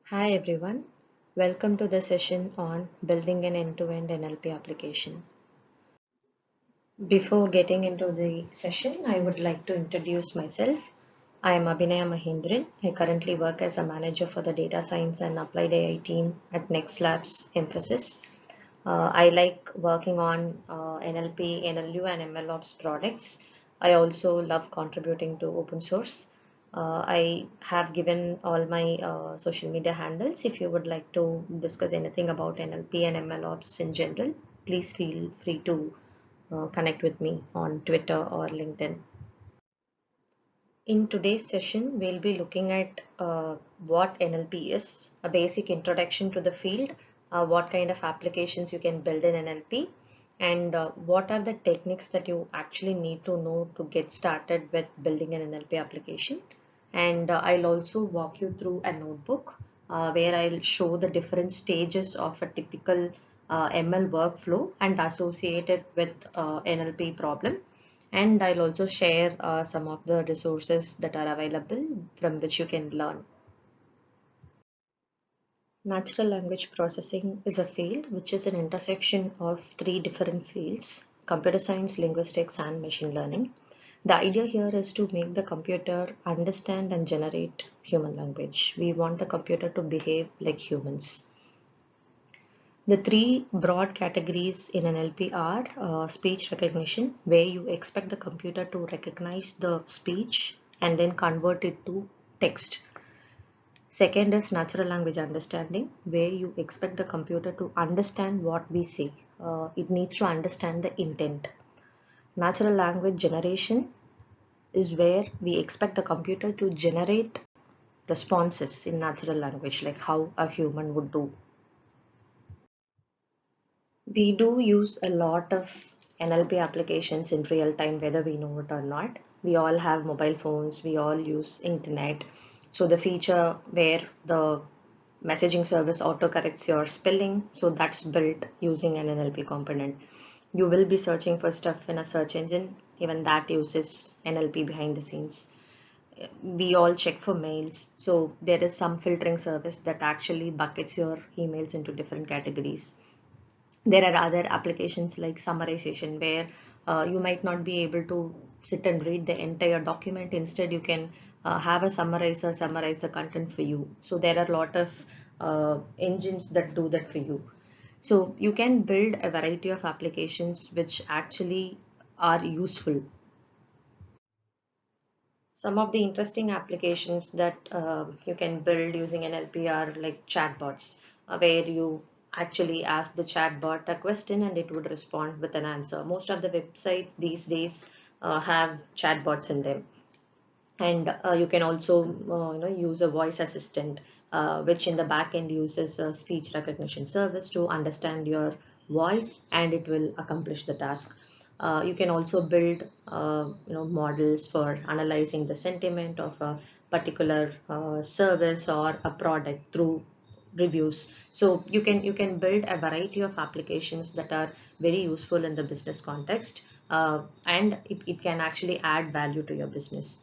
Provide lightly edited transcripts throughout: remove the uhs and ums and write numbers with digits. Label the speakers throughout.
Speaker 1: Hi everyone, welcome to the session on building an end-to-end NLP application. Before getting into the session, I would like to introduce myself. I am Abhinaya Mahendran. I currently work as a manager for the data science and applied AI team at Next Labs Emphasis. I like working on NLP, NLU, and MLOps products. I also love contributing to open source. I have given all my social media handles. If you would like to discuss anything about NLP and MLOps in general, please feel free to connect with me on Twitter or LinkedIn. In today's session, we'll be looking at what NLP is, a basic introduction to the field, what kind of applications you can build in NLP, and what are the techniques that you actually need to know to get started with building an NLP application. And I'll also walk you through a notebook where I'll show the different stages of a typical ML workflow and associate it with NLP problem, and I'll also share some of the resources that are available from which you can learn. Natural language processing is a field which is an intersection of three different fields: computer science, linguistics, and machine learning. The idea here is to make the computer understand and generate human language. We want the computer to behave like humans. The three broad categories in NLP are speech recognition, where you expect the computer to recognize the speech and then convert it to text. Second is natural language understanding, where you expect the computer to understand what we say. It needs to understand the intent. Natural language generation is where we expect the computer to generate responses in natural language, like how a human would do. We do use a lot of NLP applications in real time, whether we know it or not. We all have mobile phones, we all use internet. So the feature where the messaging service autocorrects your spelling, so that's built using an NLP component. You will be searching for stuff in a search engine, even that uses NLP behind the scenes. We all check for mails, so there is some filtering service that actually buckets your emails into different categories. There are other applications like summarization, where you might not be able to sit and read the entire document. Instead, you can have a summarizer summarize the content for you. So there are a lot of engines that do that for you. So you can build a variety of applications which actually are useful. Some of the interesting applications that you can build using NLP are like chatbots, where you actually ask the chatbot a question and it would respond with an answer. Most of the websites these days have chatbots in them. And you can also use a voice assistant, which in the back end uses a speech recognition service to understand your voice and it will accomplish the task. You can also build models for analyzing the sentiment of a particular service or a product through reviews. So you can build a variety of applications that are very useful in the business context, and it can actually add value to your business.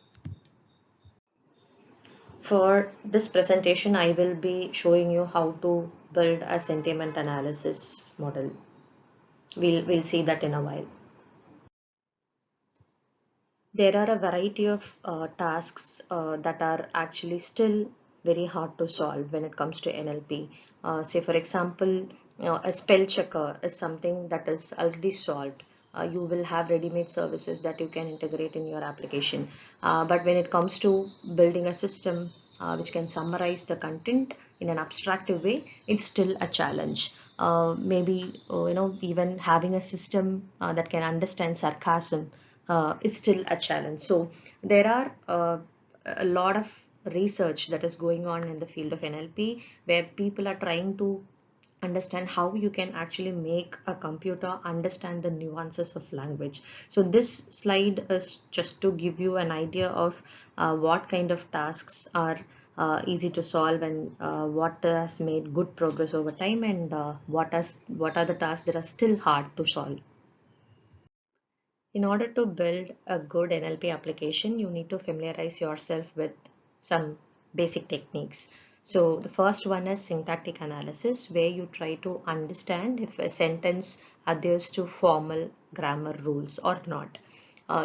Speaker 1: For this presentation, I will be showing you how to build a sentiment analysis model. We'll see that in a while. There are a variety of tasks that are actually still very hard to solve when it comes to NLP. Say, for example, a spell checker is something that is already solved. You will have ready-made services that you can integrate in your application. But when it comes to building a system which can summarize the content in an abstractive way, it's still a challenge. Maybe even having a system that can understand sarcasm is still a challenge. So there are a lot of research that is going on in the field of NLP, where people are trying to understand how you can actually make a computer understand the nuances of language. So this slide is just to give you an idea of what kind of tasks are easy to solve, and what has made good progress over time, and what are the tasks that are still hard to solve. In order to build a good NLP application, you need to familiarize yourself with some basic techniques. So the first one is syntactic analysis, where you try to understand if a sentence adheres to formal grammar rules or not.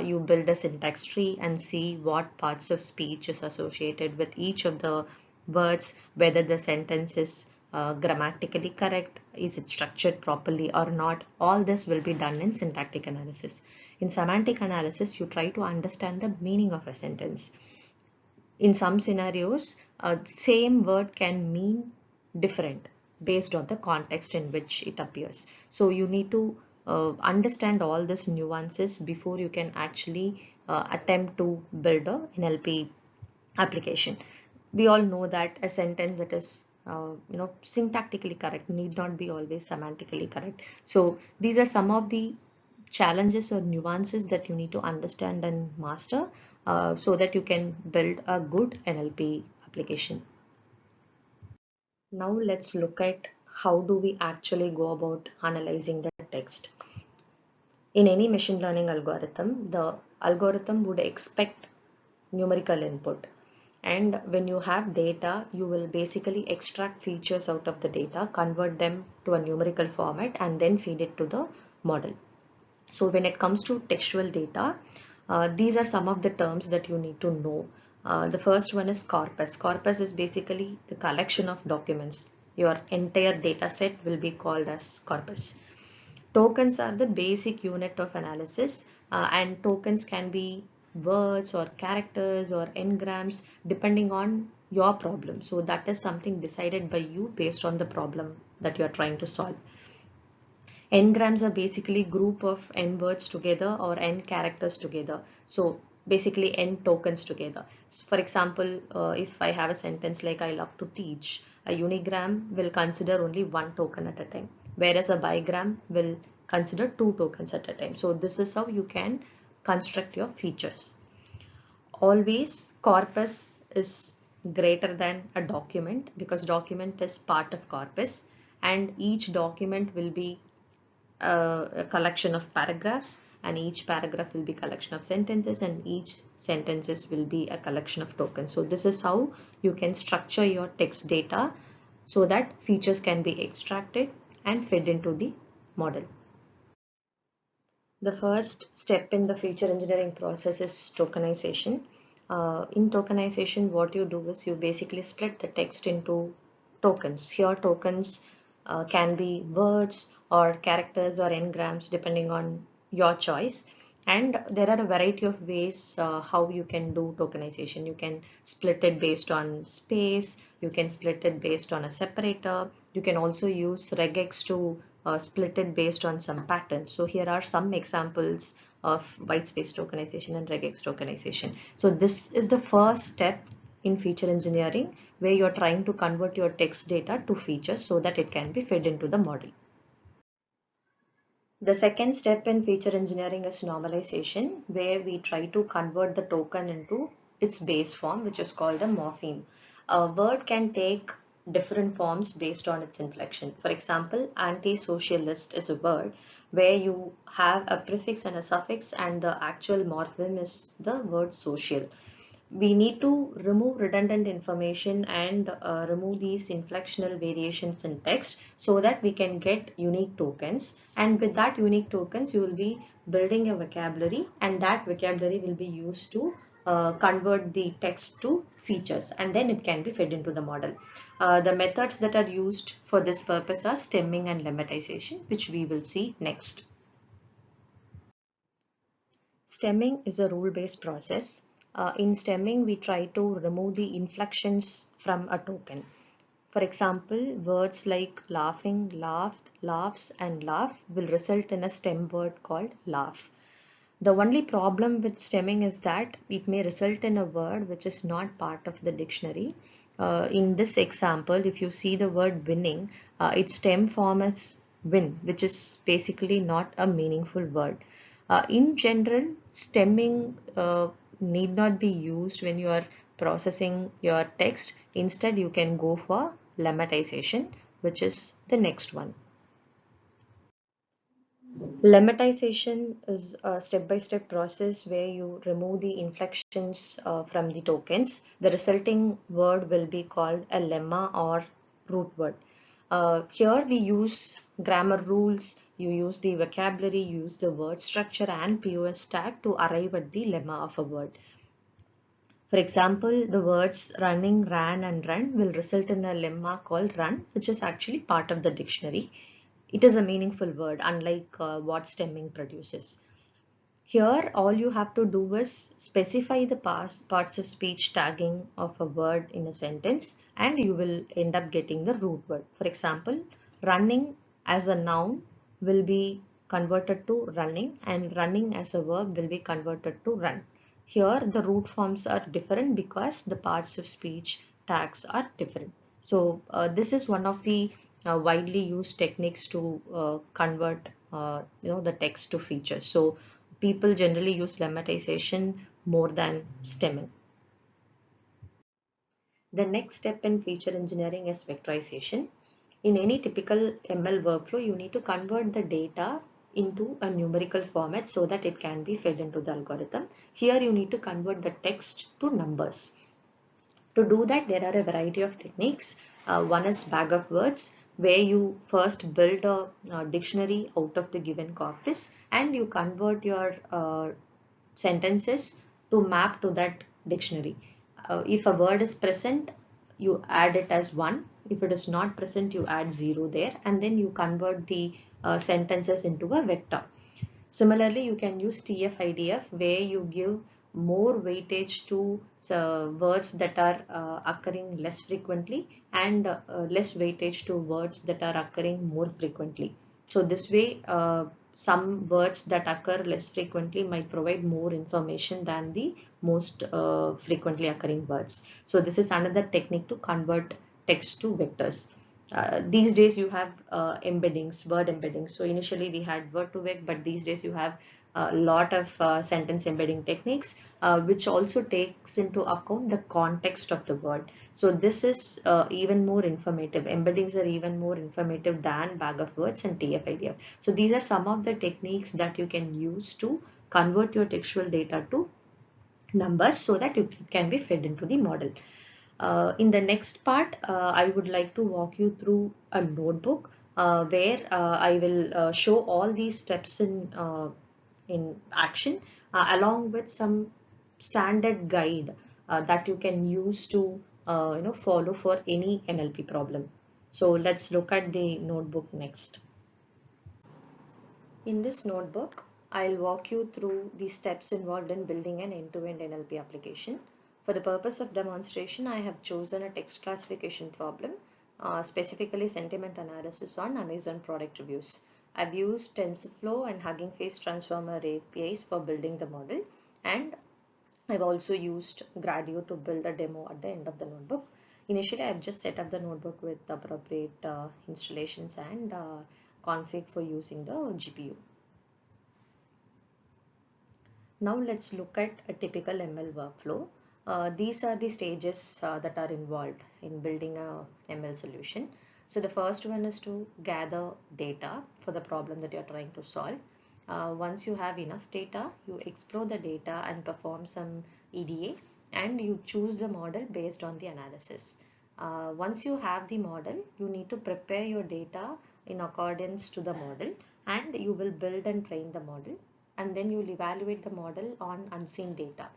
Speaker 1: You build a syntax tree and see what parts of speech is associated with each of the words, whether the sentence is grammatically correct, is it structured properly or not. All this will be done in syntactic analysis. In semantic analysis, you try to understand the meaning of a sentence. In some scenarios, same word can mean different based on the context in which it appears. So you need to understand all these nuances before you can actually attempt to build a NLP application. We all know that a sentence that is syntactically correct need not be always semantically correct. So these are some of the challenges or nuances that you need to understand and master so that you can build a good NLP application. Now let's look at how do we actually go about analyzing the text. In any machine learning algorithm, the algorithm would expect numerical input. And when you have data, you will basically extract features out of the data, convert them to a numerical format, and then feed it to the model. So when it comes to textual data, these are some of the terms that you need to know. The first one is corpus. Corpus is basically the collection of documents. Your entire data set will be called as corpus. Tokens are the basic unit of analysis, and tokens can be words or characters or n-grams depending on your problem. So that is something decided by you based on the problem that you are trying to solve. N-grams are basically group of n words together or n characters together. So basically n tokens together. So for example, if I have a sentence like I love to teach, a unigram will consider only one token at a time, whereas a bigram will consider two tokens at a time. So this is how you can construct your features. Always corpus is greater than a document because document is part of corpus, and each document will be a collection of paragraphs, and each paragraph will be a collection of sentences, and each sentences will be a collection of tokens. So this is how you can structure your text data so that features can be extracted and fed into the model. The first step in the feature engineering process is tokenization. In tokenization, what you do is you basically split the text into tokens. Here, tokens can be words or characters or n-grams depending on your choice. And there are a variety of ways how you can do tokenization. You can split it based on space, you can split it based on a separator, you can also use regex to split it based on some patterns. So here are some examples of whitespace tokenization and regex tokenization. So this is the first step in feature engineering where you're trying to convert your text data to features so that it can be fed into the model. The second step in feature engineering is normalization, where we try to convert the token into its base form, which is called a morpheme. A word can take different forms based on its inflection. For example, anti-socialist is a word where you have a prefix and a suffix, and the actual morpheme is the word social. We need to remove redundant information and remove these inflectional variations in text so that we can get unique tokens, and with that unique tokens you will be building a vocabulary, and that vocabulary will be used to convert the text to features, and then it can be fed into the model. The methods that are used for this purpose are stemming and lemmatization, which we will see next. Stemming is a rule-based process. In stemming, we try to remove the inflections from a token. For example, words like laughing, laughed, laughs, and laugh will result in a stem word called laugh. The only problem with stemming is that it may result in a word which is not part of the dictionary. In this example, if you see the word winning, its stem form is win, which is basically not a meaningful word. In general, stemming need not be used when you are processing your text. Instead, you can go for lemmatization, which is the next one. Lemmatization is a step-by-step process where you remove the inflections from the tokens. The resulting word will be called a lemma or root word. Here we use grammar rules, you use the vocabulary, you use the word structure and POS tag to arrive at the lemma of a word. For example, the words running, ran, and run will result in a lemma called run, which is actually part of the dictionary. It is a meaningful word, unlike what stemming produces. Here, all you have to do is specify the parts of speech tagging of a word in a sentence, and you will end up getting the root word. For example, running as a noun will be converted to running, and running as a verb will be converted to run. Here, the root forms are different because the parts of speech tags are different. So, this is one of the widely used techniques to convert the text to features. So people generally use lemmatization more than stemming. The next step in feature engineering is vectorization. In any typical ML workflow, you need to convert the data into a numerical format so that it can be fed into the algorithm. Here you need to convert the text to numbers. To do that, there are a variety of techniques. One is bag of words, where you first build a dictionary out of the given corpus and you convert your sentences to map to that dictionary. If a word is present, you add it as 1. If it is not present, you add 0 there, and then you convert the sentences into a vector. Similarly, you can use TF-IDF where you give more weightage to words that are occurring less frequently and less weightage to words that are occurring more frequently. So this way, some words that occur less frequently might provide more information than the most frequently occurring words. So this is another technique to convert text to vectors. These days you have embeddings, word embeddings. So initially we had word to vec, but these days you have a lot of sentence embedding techniques, which also takes into account the context of the word. So this is even more informative. Embeddings are even more informative than bag of words and TF-IDF. So these are some of the techniques that you can use to convert your textual data to numbers so that it can be fed into the model. In the next part, I would like to walk you through a notebook where I will show all these steps in action along with some standard guide that you can use to follow for any NLP problem. So let's look at the notebook next. In this notebook, I'll walk you through the steps involved in building an end-to-end NLP application. For the purpose of demonstration, I have chosen a text classification problem, specifically sentiment analysis on Amazon product reviews. I've used TensorFlow and Hugging Face Transformer APIs for building the model, and I've also used Gradio to build a demo at the end of the notebook. Initially, I've just set up the notebook with appropriate installations and config for using the GPU. Now let's look at a typical ML workflow. These are the stages that are involved in building a ML solution. So the first one is to gather data for the problem that you're trying to solve. Once you have enough data, you explore the data and perform some EDA, and you choose the model based on the analysis. Once you have the model, you need to prepare your data in accordance to the model, and you will build and train the model, and then you'll evaluate the model on unseen data.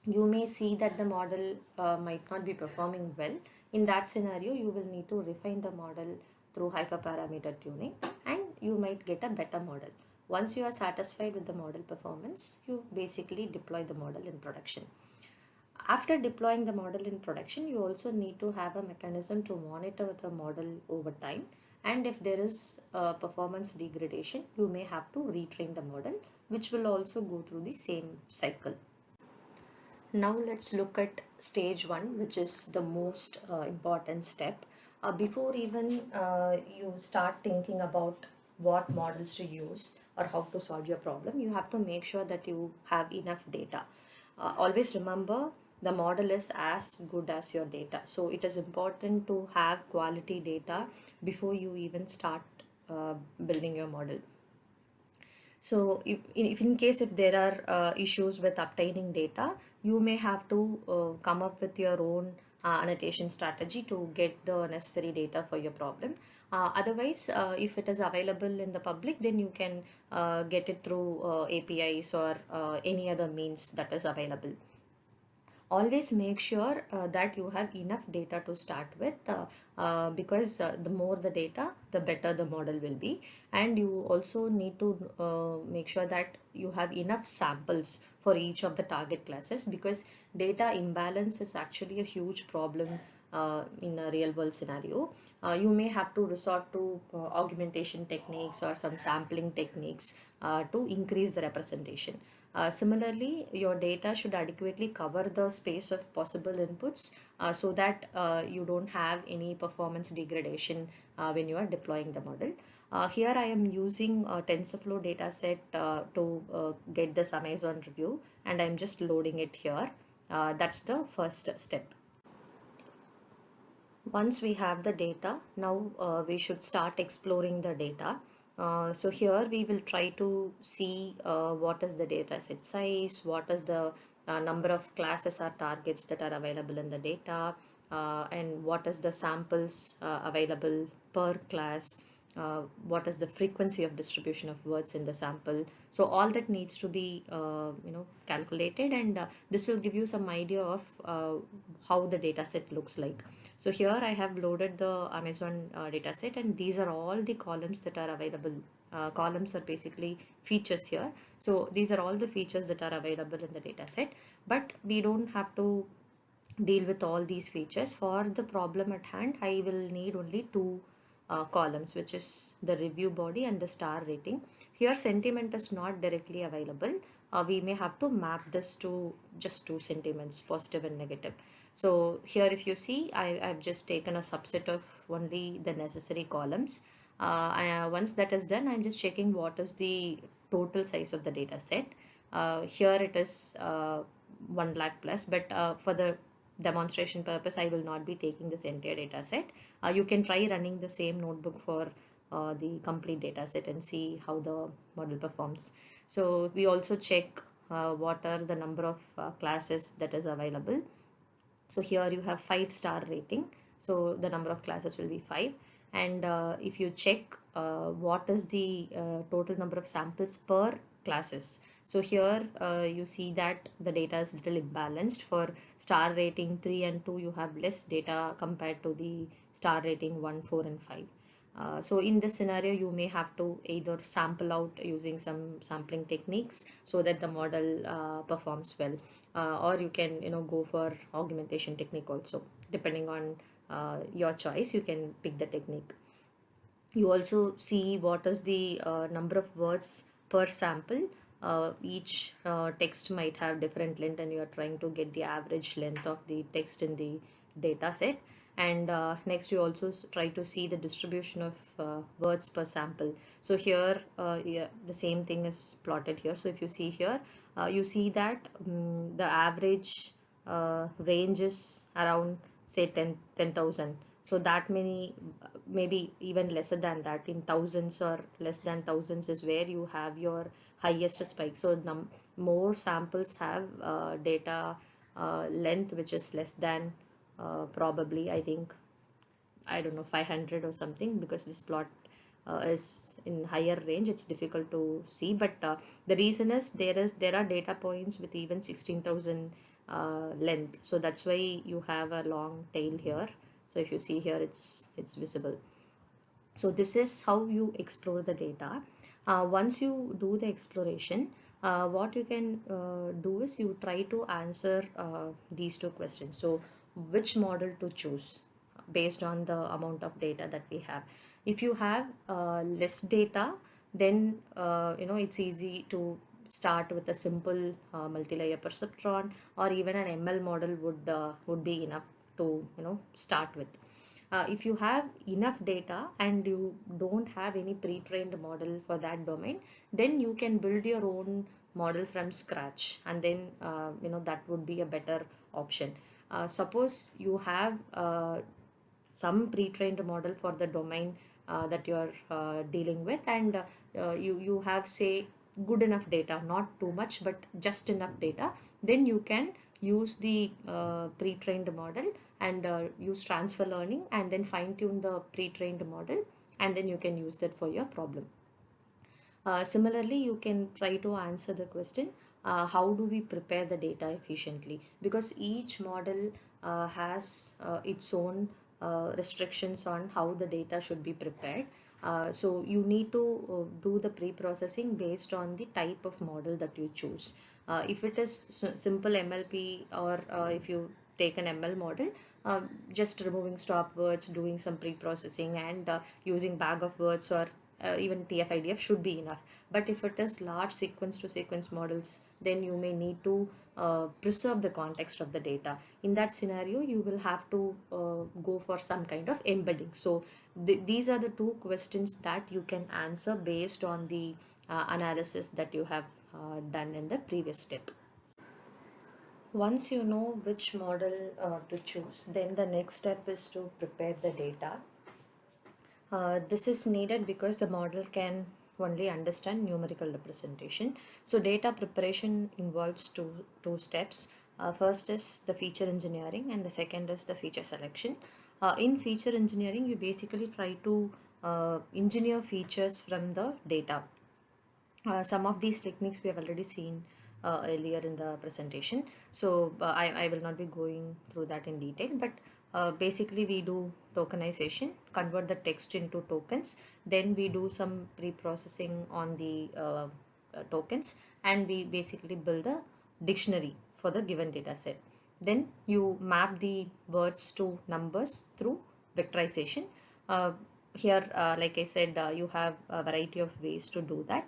Speaker 1: You may see that the model might not be performing well. In that scenario, you will need to refine the model through hyperparameter tuning, and you might get a better model. Once you are satisfied with the model performance, you basically deploy the model in production. After deploying the model in production, you also need to have a mechanism to monitor the model over time. And if there is performance degradation, you may have to retrain the model, which will also go through the same cycle. Now let's look at stage one, which is the most important step. Before even you start thinking about what models to use or how to solve your problem, you have to make sure that you have enough data. Always remember, the model is as good as your data. So it is important to have quality data before you even start building your model. So if in case if there are issues with obtaining data, you may have to come up with your own annotation strategy to get the necessary data for your problem. Otherwise, if it is available in the public, then you can get it through APIs or any other means that is available. Always make sure that you have enough data to start with, because the more the data, the better the model will be. And you also need to make sure that you have enough samples for each of the target classes, because data imbalance is actually a huge problem in a real world scenario. You may have to resort to augmentation techniques or some sampling techniques to increase the representation. Similarly, your data should adequately cover the space of possible inputs, so that you don't have any performance degradation when you are deploying the model. Here I am using a TensorFlow dataset to get this Amazon review, and I'm just loading it here. That's the first step. Once we have the data, now we should start exploring the data. So here we will try to see what is the data set size, what is the number of classes or targets that are available in the data, and what is the samples available per class, what is the frequency of distribution of words in the sample. So all that needs to be calculated, and this will give you some idea of how the data set looks like. So here I have loaded the Amazon data set, and these are all the columns that are available. Columns are basically features here. So these are all the features that are available in the data set, but we don't have to deal with all these features. For the problem at hand, I will need only two columns, which is the review body and the star rating. Here sentiment is not directly available. We may have to map this to just two sentiments, positive and negative. So here if you see, I've just taken a subset of only the necessary columns. Once that is done, I'm just checking what is the total size of the data set. Here it is 1 lakh plus, but for the demonstration purpose, I will not be taking this entire data set. You can try running the same notebook for the complete data set and see how the model performs. So we also check what are the number of classes that is available. So here you have 5-star rating, so the number of classes will be 5. And if you check what is the total number of samples per classes, so here you see that the data is little imbalanced. For star rating 3 and 2, you have less data compared to the star rating 1, 4 and 5. So in this scenario, you may have to either sample out using some sampling techniques so that the model performs well, or you can go for augmentation technique also. Depending on your choice, you can pick the technique. You also see what is the number of words per sample. Each text might have different length, and you are trying to get the average length of the text in the data set. And next you also try to see the distribution of words per sample. So here yeah, the same thing is plotted here. So if you see here, you see that the average range is around say 10,000. So that many, maybe even lesser than that, in thousands or less than thousands, is where you have your highest spike. So more samples have data length which is less than probably, I think, I don't know, 500 or something, because this plot is in higher range. It's difficult to see, but the reason is there are data points with even 16,000 length. So that's why you have a long tail here. So if you see here, it's visible. So this is how you explore the data. Once you do the exploration, what you can do is you try to answer these two questions. So which model to choose based on the amount of data that we have. If you have less data, then it's easy to start with a simple multi-layer perceptron, or even an ML model would be enough to start with. If you have enough data and you don't have any pre-trained model for that domain, then you can build your own model from scratch, and then that would be a better option. Suppose you have some pre-trained model for the domain that you are dealing with, and you have say good enough data, not too much but just enough data, then you can use the pre-trained model and use transfer learning and then fine tune the pre-trained model, and then you can use that for your problem. Similarly, you can try to answer the question, how do we prepare the data efficiently? Because each model has its own restrictions on how the data should be prepared. So you need to do the pre-processing based on the type of model that you choose. If it is simple MLP, or if you take an ML model, just removing stop words, doing some pre-processing, and using bag of words or even TF-IDF should be enough. But if it is large sequence to sequence models, then you may need to preserve the context of the data. In that scenario, you will have to go for some kind of embedding. So these are the two questions that you can answer based on the analysis that you have done in the previous step. Once you know which model to choose, then the next step is to prepare the data. This is needed because the model can only understand numerical representation. So data preparation involves two steps. First is the feature engineering and the second is the feature selection. In feature engineering, you basically try to engineer features from the data. Some of these techniques we have already seen earlier in the presentation, so I will not be going through that in detail, but basically we do tokenization, convert the text into tokens, then we do some pre-processing on the tokens, and we basically build a dictionary for the given data set. Then you map the words to numbers through vectorization. Here, like I said, you have a variety of ways to do that.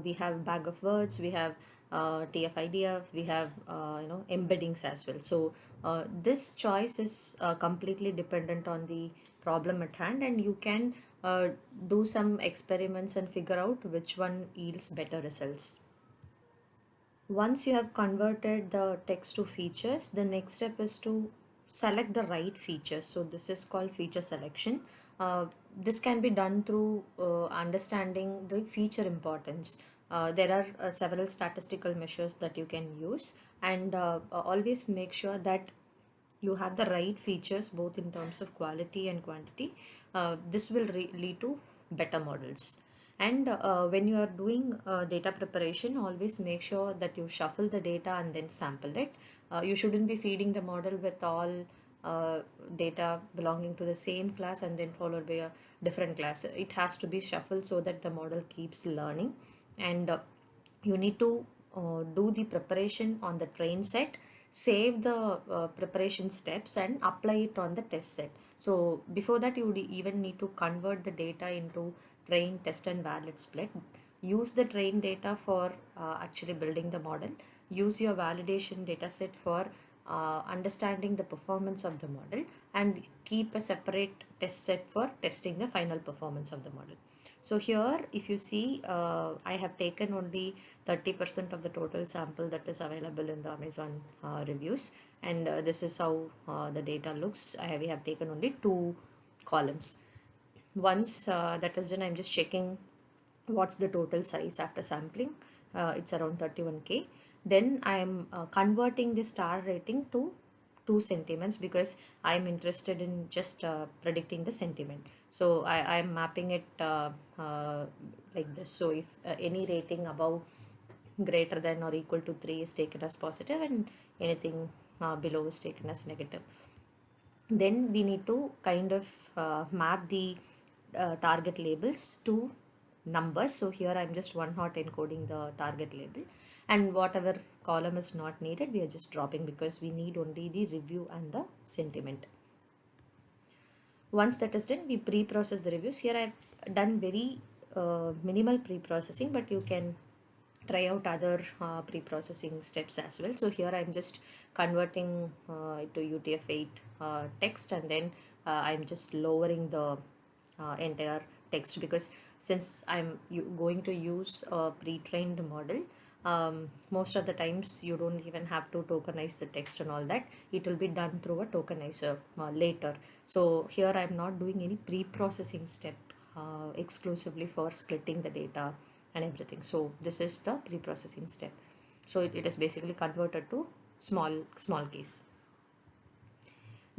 Speaker 1: We have bag of words, we have TF-IDF, we have embeddings as well. So this choice is completely dependent on the problem at hand, and you can do some experiments and figure out which one yields better results. Once you have converted the text to features, the next step is to select the right features. So this is called feature selection. This can be done through understanding the feature importance. There are several statistical measures that you can use, and always make sure that you have the right features both in terms of quality and quantity. This will lead to better models. And when you are doing data preparation, always make sure that you shuffle the data and then sample it. You shouldn't be feeding the model with all data belonging to the same class and then followed by a different class. It has to be shuffled so that the model keeps learning. And you need to do the preparation on the train set, save the preparation steps and apply it on the test set. So before that, you would even need to convert the data into train, test and valid split. Use the train data for actually building the model. Use your validation data set for understanding the performance of the model, and keep a separate test set for testing the final performance of the model. So here, if you see, I have taken only 30% of the total sample that is available in the Amazon reviews, and this is how the data looks. We have taken only two columns. Once that is done, I'm just checking what's the total size after sampling. It's around 31K. Then I'm converting the star rating to 2 sentiments, because I'm interested in just predicting the sentiment. So I'm mapping it like this. So if any rating above greater than or equal to 3 is taken as positive, and anything below is taken as negative. Then we need to kind of map the target labels to numbers. So here I'm just one hot encoding the target label, and whatever column is not needed, we are just dropping, because we need only the review and the sentiment. Once that is done, we pre-process the reviews. Here I've done very minimal pre-processing, but you can try out other pre-processing steps as well. So here I'm just converting to UTF-8 text, and then I'm just lowering the entire text, because since I'm going to use a pre-trained model, most of the times you don't even have to tokenize the text and all that. It will be done through a tokenizer later. So here I'm not doing any pre-processing step exclusively for splitting the data and everything. So this is the pre-processing step. So it is basically converted to small case.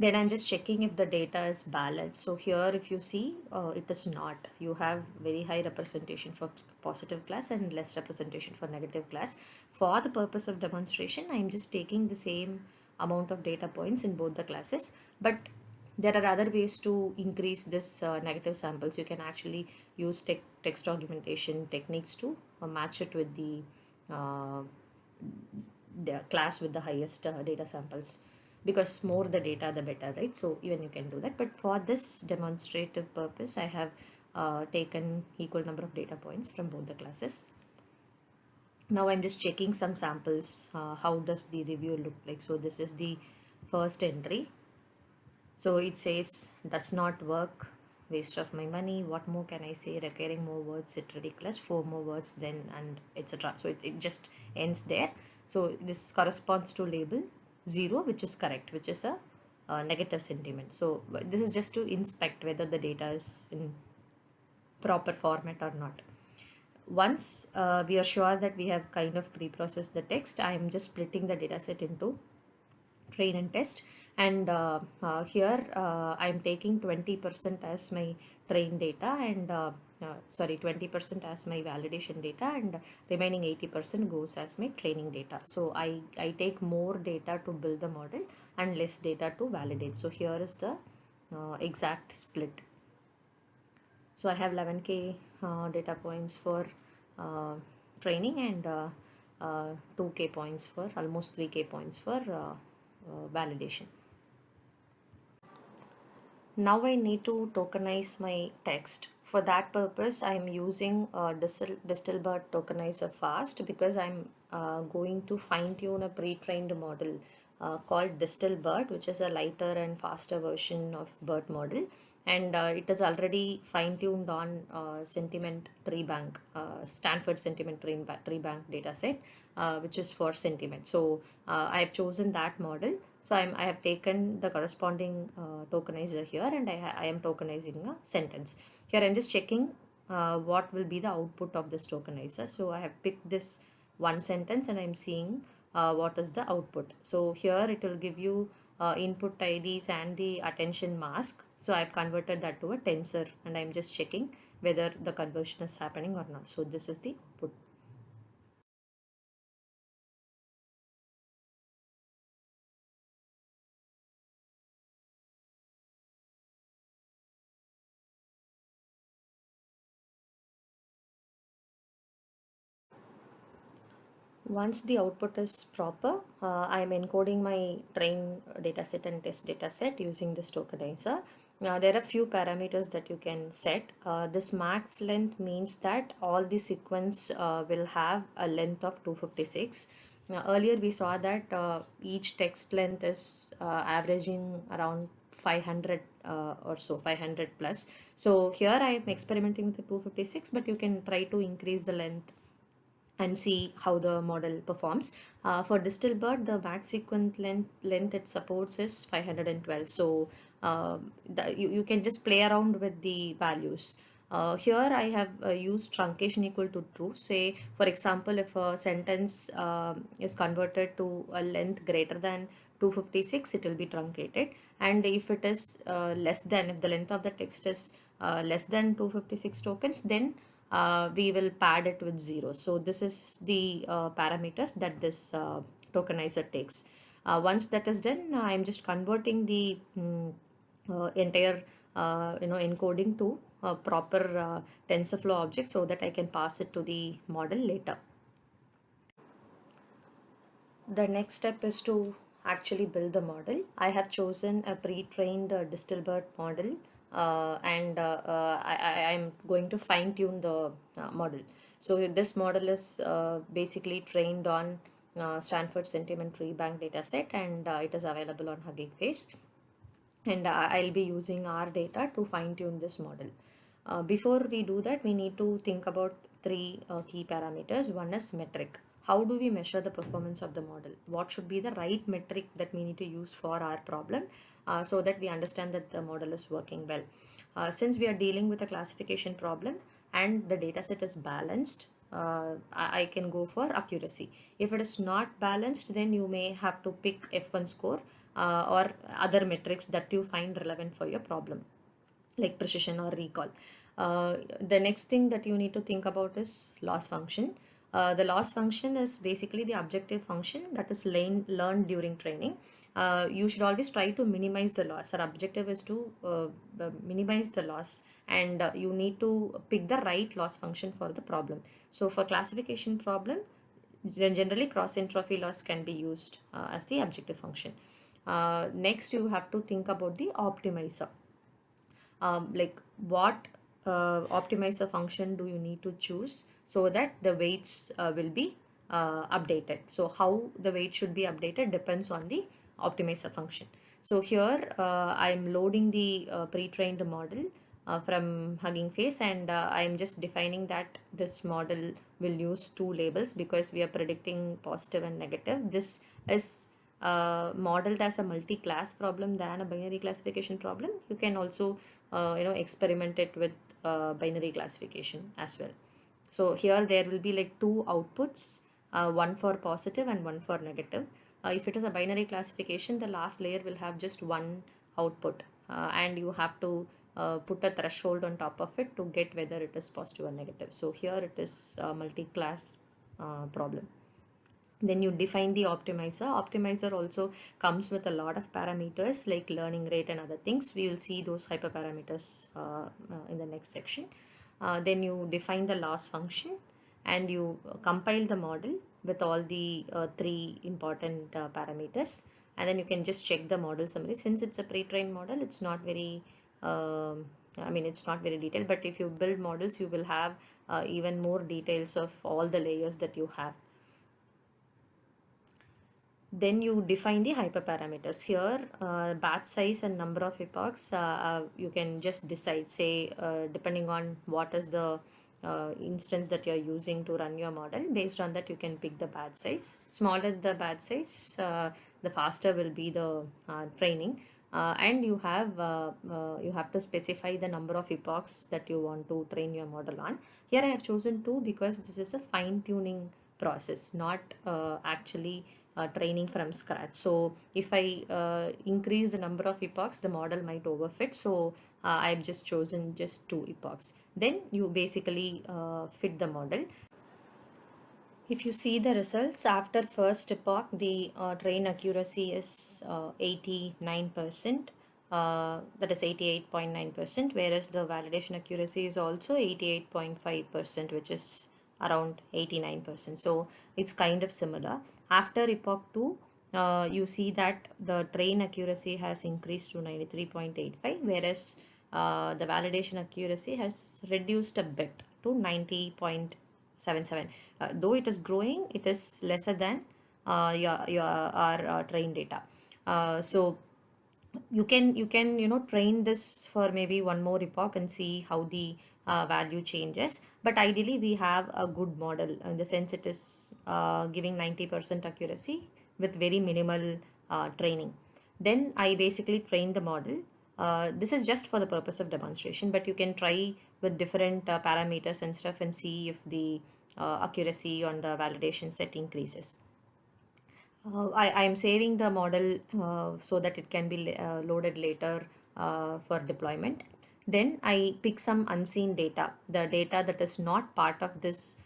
Speaker 1: Then I'm just checking if the data is balanced. So here if you see, it is not. You have very high representation for positive class and less representation for negative class. For the purpose of demonstration, I'm just taking the same amount of data points in both the classes, but there are other ways to increase this negative samples. You can actually use text augmentation techniques to match it with uh, the class with the highest data samples, because more the data the better, right? So even you can do that, but for this demonstrative purpose I have taken equal number of data points from both the classes. Now I'm just checking some samples. How does the review look like? So this is the first entry. So it says does not work, waste of my money, what more can I say, requiring more words, it's ridiculous, 4 more words then, and etc. So it just ends there. So this corresponds to label 0, which is correct, which is a negative sentiment. So this is just to inspect whether the data is in proper format or not. Once we are sure that we have kind of pre-processed the text, I am just splitting the dataset into train and test, and here I'm taking 20% as my train data, and sorry, 20% as my validation data, and remaining 80% goes as my training data. So I take more data to build the model and less data to validate. So here is the exact split. So I have 11k data points for uh, training, and 2k points for, almost 3k points for validation. Now I need to tokenize my text. For that purpose, I am using Distilbert tokenizer fast, because I'm going to fine tune a pre-trained model called Distilbert, which is a lighter and faster version of BERT model. And it is already fine tuned on sentiment tree bank, Stanford sentiment tree bank data set, which is for sentiment. So I have chosen that model. So I have taken the corresponding tokenizer here, and I am tokenizing a sentence. Here I'm just checking what will be the output of this tokenizer. So I have picked this one sentence, and I'm seeing what is the output. So here it will give you input IDs and the attention mask. So I've converted that to a tensor, and I'm just checking whether the conversion is happening or not. So this is the output. Once the output is proper, I am encoding my train dataset and test dataset using this tokenizer. There are few parameters that you can set. This max length means that all the sequence will have a length of 256. Earlier we saw that each text length is averaging around 500 or so, 500 plus. So here I am experimenting with the 256, but you can try to increase the length and see how the model performs. For Distilbert, the max sequence length it supports is 512. So you can just play around with the values. Here I have used truncation equal to true. Say, for example, if a sentence is converted to a length greater than 256, it will be truncated. And if it is less than, if the length of the text is less than 256 tokens, then we will pad it with 0. So this is the parameters that this tokenizer takes. Once that is done, I'm just converting the entire encoding to a proper TensorFlow object, so that I can pass it to the model later. The next step is to actually build the model. I have chosen a pre-trained Distilbert model, and I'm going to fine tune the model. So this model is basically trained on Stanford Sentiment Tree Bank dataset, and it is available on Hugging Face, and I'll be using our data to fine tune this model. Before we do that, we need to think about three key parameters. One is metric. How do we measure the performance of the model? What should be the right metric that we need to use for our problem, so that we understand that the model is working well? Since we are dealing with a classification problem and the data set is balanced, I can go for accuracy. If it is not balanced, then you may have to pick F1 score or other metrics that you find relevant for your problem, like precision or recall. The next thing that you need to think about is loss function. The loss function is basically the objective function that is learned during training. You should always try to minimize the loss. Our objective is to minimize the loss, and you need to pick the right loss function for the problem. So for classification problem, generally cross entropy loss can be used as the objective function. Next, you have to think about the optimizer. Like what optimizer function do you need to choose so that the weights will be updated. So how the weight should be updated depends on the optimizer function. So here I'm loading the pre-trained model from Hugging Face, and I'm just defining that this model will use two labels because we are predicting positive and negative. This is modeled as a multi-class problem than a binary classification problem. You can also experiment it with binary classification as well. So here there will be like two outputs, one for positive and one for negative. If it is a binary classification, the last layer will have just one output, and you have to put a threshold on top of it to get whether it is positive or negative. So here it is a multi-class problem. Then you define the optimizer also comes with a lot of parameters like learning rate and other things. We will see those hyperparameters in the next section. Then you define the loss function, and you compile the model with all the three important parameters, and then you can just check the model summary. Since it's a pre-trained model, it's not very it's not very detailed, but if you build models, you will have even more details of all the layers that you have. Then you define the hyperparameters. Here, batch size and number of epochs, you can just decide, say, depending on what is the instance that you're using to run your model. Based on that, you can pick the batch size. Smaller the batch size, the faster will be the training. And you have to specify the number of epochs that you want to train your model on. Here I have chosen two because this is a fine-tuning process, not actually training from scratch. So if I increase the number of epochs, the model might overfit. So I've just chosen just two epochs. Then you basically fit the model. If you see the results after first epoch, the train accuracy is 89%, that is 88.9%, whereas the validation accuracy is also 88.5%, which is around 89%. So it's kind of similar. After epoch 2, you see that the train accuracy has increased to 93.85, whereas the validation accuracy has reduced a bit to 90.77. Though it is growing, it is lesser than our train data. So you can train this for maybe one more epoch and see how the value changes. But ideally we have a good model in the sense it is giving 90% accuracy with very minimal training. Then I basically train the model. This is just for the purpose of demonstration, but you can try with different parameters and stuff and see if the accuracy on the validation set increases. I am saving the model so that it can be loaded later for deployment. Then I pick some unseen data, the data that is not part of this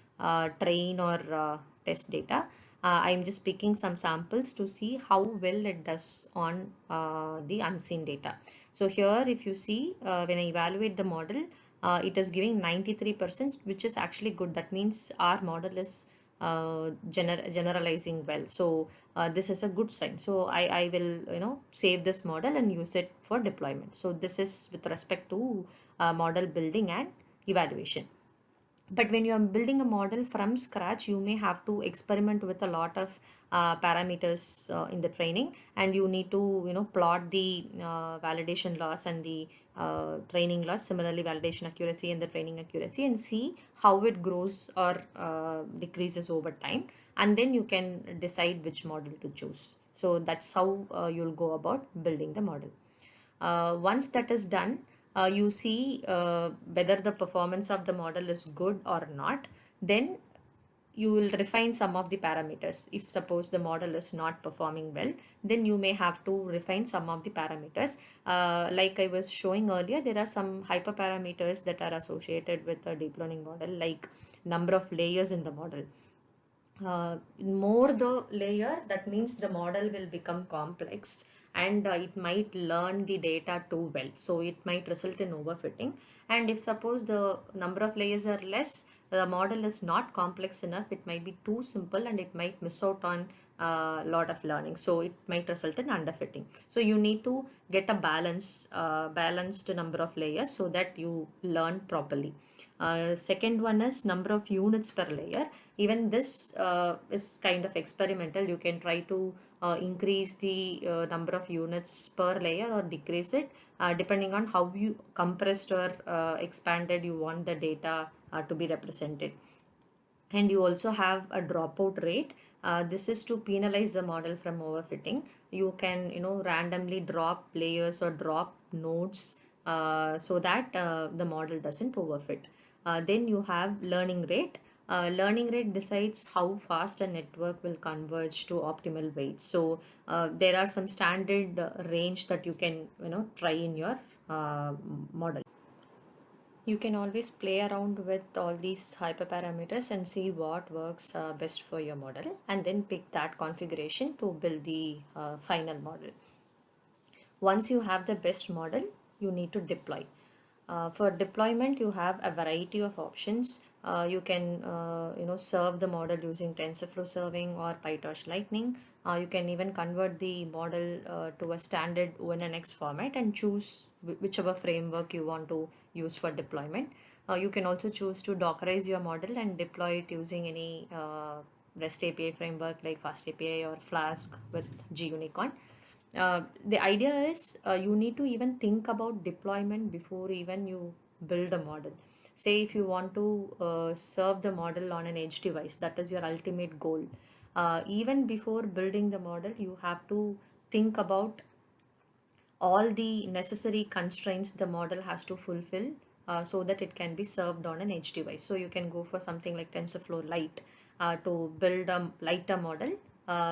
Speaker 1: train or test data. I'm just picking some samples to see how well it does on the unseen data. So here, if you see, when I evaluate the model, it is giving 93%, which is actually good. That means our model is generalizing well. So this is a good sign. So I will save this model and use it for deployment. So this is with respect to model building and evaluation. But when you are building a model from scratch, you may have to experiment with a lot of parameters in the training, and you need to plot the validation loss and the training loss, similarly validation accuracy and the training accuracy, and see how it grows or decreases over time, and then you can decide which model to choose. So that's how you'll go about building the model. Once that is done, you see whether the performance of the model is good or not. Then you will refine some of the parameters. If suppose the model is not performing well, then you may have to refine some of the parameters. Like I was showing earlier, there are some hyperparameters that are associated with a deep learning model, like number of layers in the model. More the layer, that means the model will become complex, and it might learn the data too well, so it might result in overfitting. And if suppose the number of layers are less, the model is not complex enough, it might be too simple and it might miss out on a lot of learning, so it might result in underfitting. So you need to get a balanced number of layers so that you learn properly. Second one is number of units per layer. Even this is kind of experimental. You can try to increase the number of units per layer or decrease it, depending on how you compressed or expanded you want the data to be represented. And you also have a dropout rate. This is to penalize the model from overfitting. You can, randomly drop layers or drop nodes, so that the model doesn't overfit. Then you have learning rate. Learning rate decides how fast a network will converge to optimal weights. So there are some standard range that you can, try in your model. You can always play around with all these hyperparameters and see what works best for your model, and then pick that configuration to build the final model. Once you have the best model, you need to deploy. For deployment, you have a variety of options. You can, serve the model using TensorFlow serving or PyTorch Lightning. You can even convert the model to a standard ONNX format and choose whichever framework you want to use for deployment. You can also choose to Dockerize your model and deploy it using any REST API framework like Fast API or Flask with GUnicorn. The idea is, you need to even think about deployment before even you build a model. Say if you want to serve the model on an edge device, that is your ultimate goal. Even before building the model, you have to think about all the necessary constraints the model has to fulfill, so that it can be served on an edge device. So you can go for something like TensorFlow Lite to build a lighter model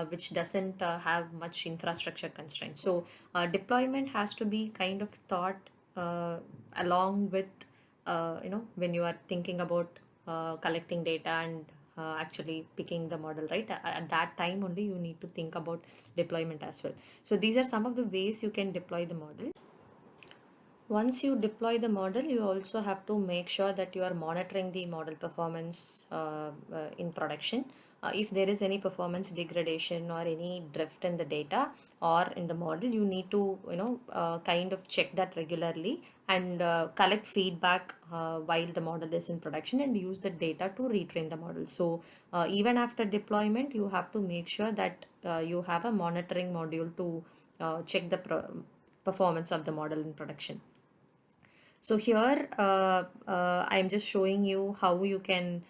Speaker 1: which doesn't have much infrastructure constraints. So deployment has to be kind of thought along with, when you are thinking about collecting data and actually picking the model, right? At that time only you need to think about deployment as well. So these are some of the ways you can deploy the model. Once you deploy the model, you also have to make sure that you are monitoring the model performance in production. If there is any performance degradation or any drift in the data or in the model, you need to, kind of check that regularly and collect feedback while the model is in production and use the data to retrain the model. So even after deployment, you have to make sure that you have a monitoring module to check the performance of the model in production. So here I'm just showing you how you can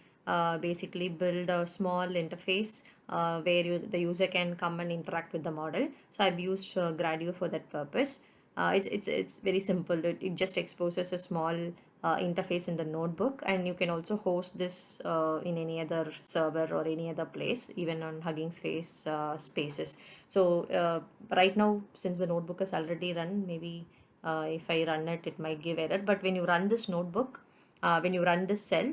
Speaker 1: basically build a small interface where the user can come and interact with the model. So I've used Gradio for that purpose. It's very simple. It just exposes a small interface in the notebook, and you can also host this in any other server or any other place, even on Hugging Face spaces. So right now, since the notebook is already run, maybe if I run it, it might give error. But when you run this notebook, when you run this cell,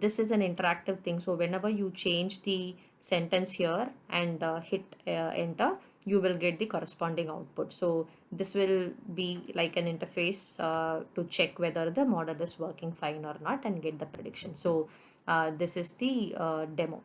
Speaker 1: this is an interactive thing. So whenever you change the sentence here and hit enter, you will get the corresponding output. So this will be like an interface to check whether the model is working fine or not and get the prediction. So this is the demo.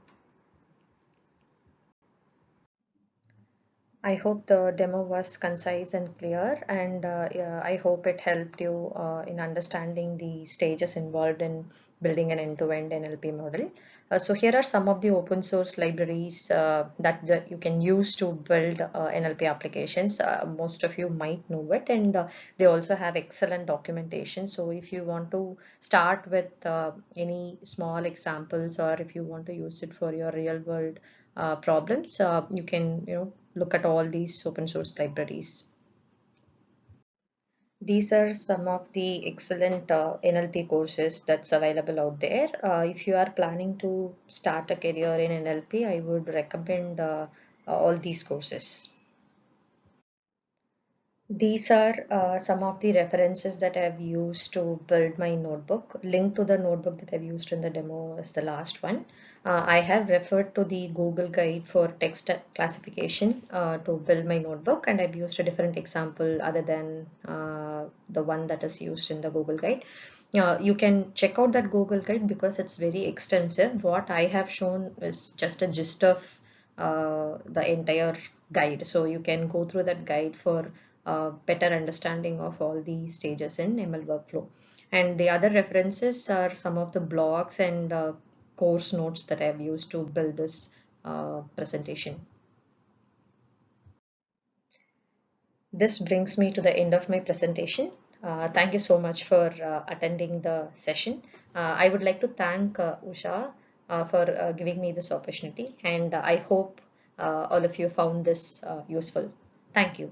Speaker 1: I hope the demo was concise and clear, and yeah, I hope it helped you in understanding the stages involved in building an end-to-end NLP model. So here are some of the open source libraries that you can use to build NLP applications. Most of you might know it, and they also have excellent documentation. So if you want to start with any small examples, or if you want to use it for your real world problems, you can, look at all these open source libraries. These are some of the excellent NLP courses that's available out there. If you are planning to start a career in NLP, I would recommend all these courses. These are some of the references that I've used to build my notebook. Link to the notebook that I've used in the demo is the last one. I have referred to the Google guide for text classification to build my notebook, and I've used a different example other than the one that is used in the Google guide. You can check out that Google guide because it's very extensive. What I have shown is just a gist of the entire guide. So you can go through that guide for better understanding of all the stages in ML workflow. And the other references are some of the blogs and course notes that I've used to build this presentation. This brings me to the end of my presentation. Thank you so much for attending the session. I would like to thank Usha for giving me this opportunity, and I hope all of you found this useful. Thank you.